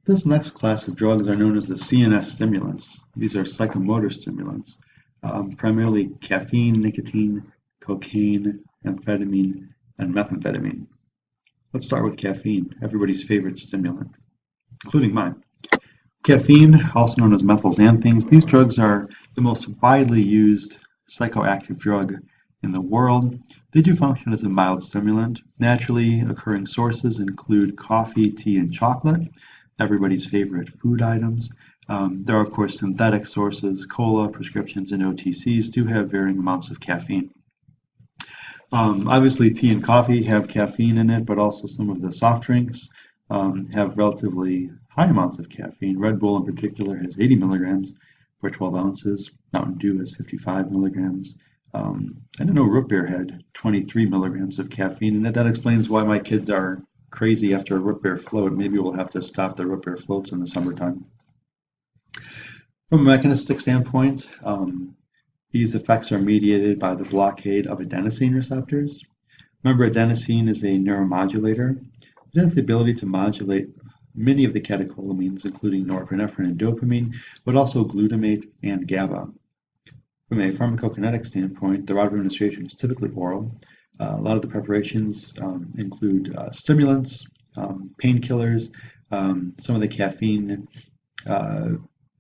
This next class of drugs are known as the CNS stimulants. These are psychomotor stimulants, primarily caffeine, nicotine, cocaine, amphetamine, and methamphetamine. Let's start with caffeine, everybody's favorite stimulant, including mine. Caffeine, also known as methylxanthines, these drugs are the most widely used psychoactive drug in the world. They do function as a mild stimulant. Naturally occurring sources include coffee, tea, and chocolate, everybody's favorite food items. There are, of course, synthetic sources. Cola, prescriptions, and OTCs do have varying amounts of caffeine. Obviously, tea and coffee have caffeine in it, but also some of the soft drinks have relatively high amounts of caffeine. Red Bull, in particular, has 80 milligrams per 12 ounces. Mountain Dew has 55 milligrams. I know root beer had 23 milligrams of caffeine, and that explains why my kids are crazy after a root beer float. Maybe we'll have to stop the root beer floats in the summertime. From a mechanistic standpoint, these effects are mediated by the blockade of adenosine receptors. Remember, adenosine is a neuromodulator. It has the ability to modulate many of the catecholamines, including norepinephrine and dopamine, but also glutamate and GABA. From a pharmacokinetic standpoint, the route of administration is typically oral. A lot of the preparations include stimulants, painkillers. Some of the caffeine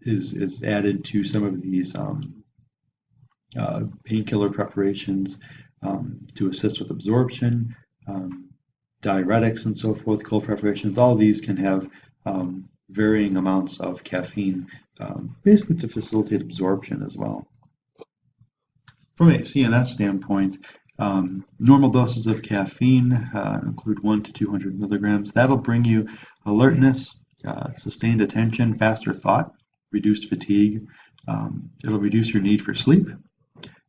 is added to some of these painkiller preparations to assist with absorption, diuretics and so forth, cold preparations. All of these can have varying amounts of caffeine, basically to facilitate absorption as well. From a CNS standpoint, normal doses of caffeine include 1 to 200 milligrams. That'll bring you alertness, sustained attention, faster thought, reduced fatigue. It'll reduce your need for sleep.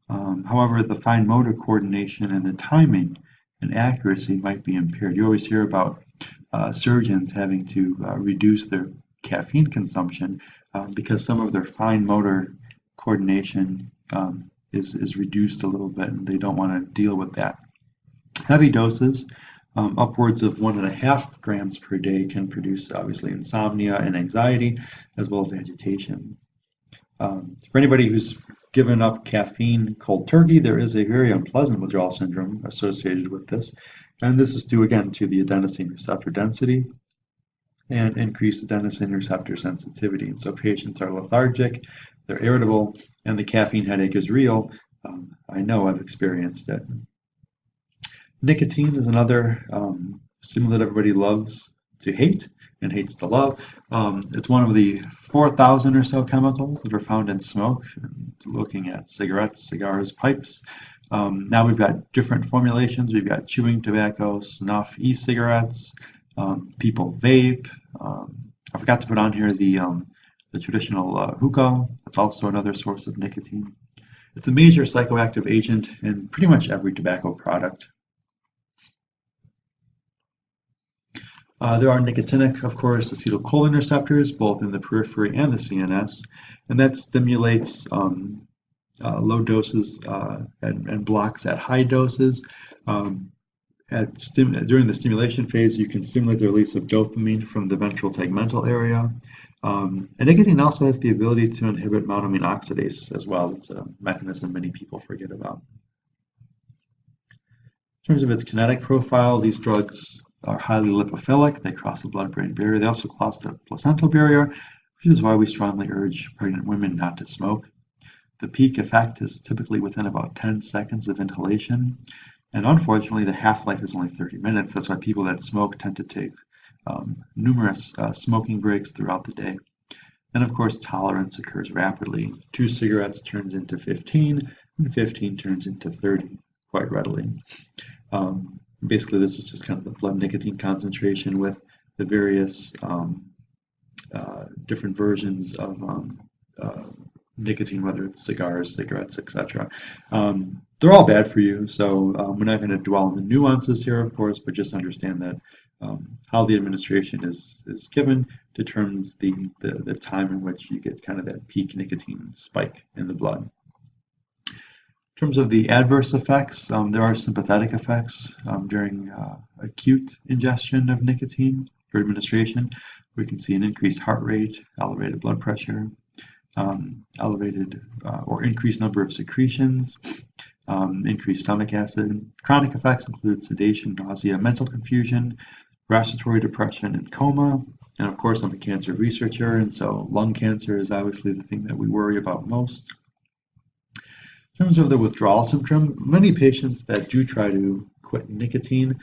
However, the fine motor coordination and the timing and accuracy might be impaired. You always hear about surgeons having to reduce their caffeine consumption because some of their fine motor coordination is reduced a little bit, and they don't want to deal with that. Heavy doses, upwards of 1.5 grams per day, can produce obviously insomnia and anxiety, as well as agitation. For anybody who's given up caffeine cold turkey, there is a very unpleasant withdrawal syndrome associated with this, and this is due again to the adenosine receptor density and increased adenosine receptor sensitivity. And so patients are lethargic, they're irritable, and the caffeine headache is real. I know, I've experienced it. Nicotine is another stimulant everybody loves to hate and hates to love. It's one of the 4,000 or so chemicals that are found in smoke, looking at cigarettes, cigars, pipes. Now we've got different formulations. We've got chewing tobacco, snuff, e-cigarettes, people vape. I forgot to put on here the traditional hookah. That's also another source of nicotine. It's a major psychoactive agent in pretty much every tobacco product. There are nicotinic, of course, acetylcholine receptors, both in the periphery and the CNS, and that stimulates low doses and blocks at high doses. During the stimulation phase, you can stimulate the release of dopamine from the ventral tegmental area. And nicotine also has the ability to inhibit monoamine oxidase as well. It's a mechanism many people forget about. In terms of its kinetic profile, these drugs are highly lipophilic. They cross the blood-brain barrier. They also cross the placental barrier, which is why we strongly urge pregnant women not to smoke. The peak effect is typically within about 10 seconds of inhalation. And unfortunately, the half-life is only 30 minutes. That's why people that smoke tend to take numerous smoking breaks throughout the day. And of course, tolerance occurs rapidly. 2 cigarettes turns into 15, and 15 turns into 30 quite readily. Basically, this is just kind of the blood nicotine concentration with the various different versions of nicotine, whether it's cigars, cigarettes, etc. They're all bad for you, so we're not going to dwell on the nuances here, of course, but just understand that how the administration is given determines the time in which you get kind of that peak nicotine spike in the blood. In terms of the adverse effects, there are sympathetic effects during acute ingestion of nicotine. for administration. We can see an increased heart rate, elevated blood pressure, elevated or increased number of secretions, increased stomach acid. Chronic effects include sedation, nausea, mental confusion, respiratory depression, and coma. And of course, I'm a cancer researcher, and so lung cancer is obviously the thing that we worry about most. In terms of the withdrawal syndrome, many patients that do try to quit nicotine,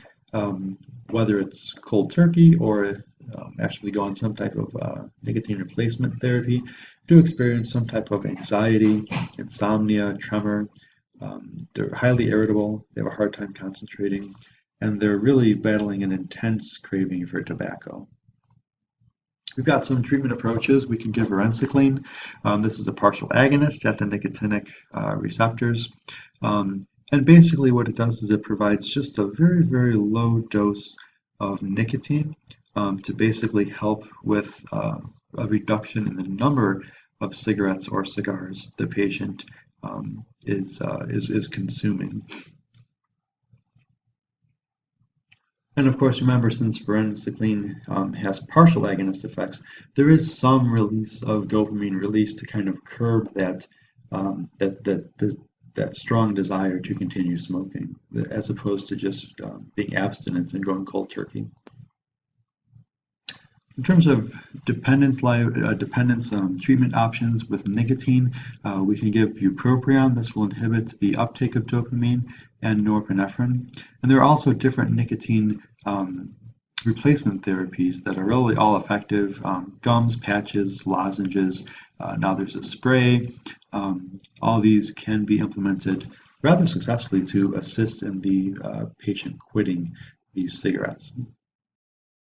whether it's cold turkey or actually go on some type of nicotine replacement therapy, do experience some type of anxiety, insomnia, tremor. They're highly irritable, they have a hard time concentrating, and they're really battling an intense craving for tobacco. We've got some treatment approaches. We can give varenicline. This is a partial agonist at the nicotinic receptors. And basically what it does is it provides just a very, very low dose of nicotine to basically help with a reduction in the number of cigarettes or cigars the patient is consuming. And of course, remember, since varenicline has partial agonist effects, there is some release of dopamine release to kind of curb that that strong desire to continue smoking, as opposed to just being abstinent and going cold turkey. In terms of dependence treatment options with nicotine, we can give bupropion. This will inhibit the uptake of dopamine and norepinephrine. And there are also different nicotine replacement therapies that are really all effective. Gums, patches, lozenges, now there's a spray. All these can be implemented rather successfully to assist in the patient quitting these cigarettes.